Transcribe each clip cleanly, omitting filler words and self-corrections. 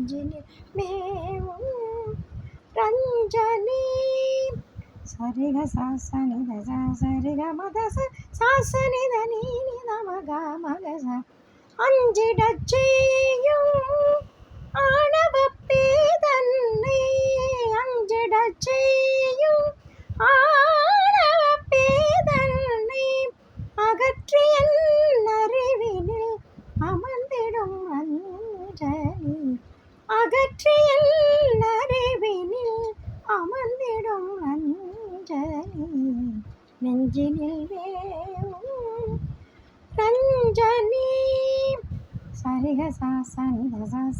நெஞ்சினில் மேவும் ரஞ்சனி. சரிக சாசனித சரிக மதச சாசனித நீனித மக மகச. அஞ்சிடச் செய்யும் ஆணவப்பே தன்னை, அஞ்சிடச் செய்யும் ஆணவப்பே தன்னை அகற்றி என் அறிவினில் அமர்ந்திடும் அஞ்சலி, அகற்றி என் அறிவினில் அமர்ந்திடும் அஞ்சலி. நெஞ்சினில் வேவும் ரஞ்சனி. சரிக சாசனித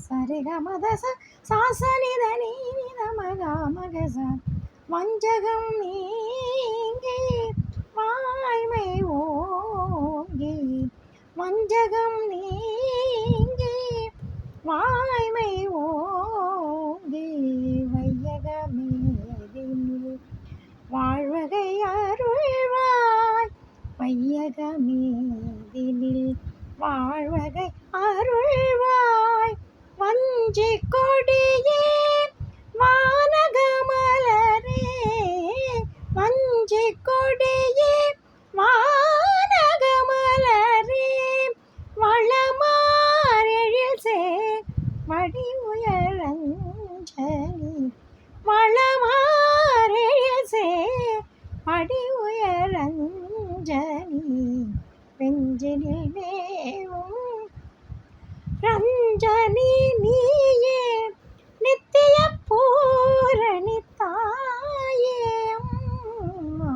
சரிக மதச சாசனித நீனித மக மகச. வஞ்சகம் நீங்கி வாய்மை ஓங்கி, வஞ்சகம் நீங்கி வாய்மை ஓங்கி வையகமேதினில் வாழ்வகை அருள்வாய், வையகமேதினில் வாழ்வகை அருள்வாய். வஞ்சி கொடியே வானகமலரே, வஞ்சி கொடியே வானகமலரே வளமாரெழில் சேர் வடி உயரஞ்சலி, வளமாரெழில் சேர் வடி உயரஞ்சலி. வெஞ்சினில் மேவும் ரஞ்சனி நீயே நித்திய பூரணி தாயே அம்மா.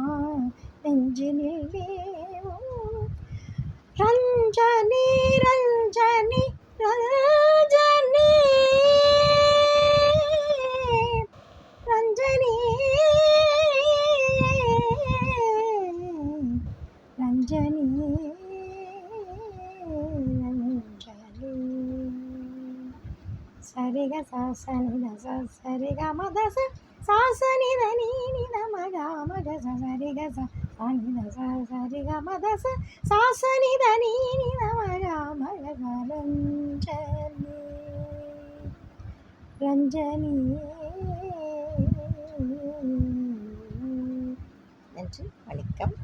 நெஞ்சினில் மேவும் ரஞ்சனி ரஞ்சனி ரஞ்சனி ரஞ்சனி ரஞ்சனி ரஞ்சனி. சரிக சாசனித சரிக மதச சாசனித நீனித மக மகச. சரிக சாசனித சரிக மதச சாசனித நீனித மக மகச. ரஞ்சனி ரஞ்சனி. நன்றி, வணக்கம்.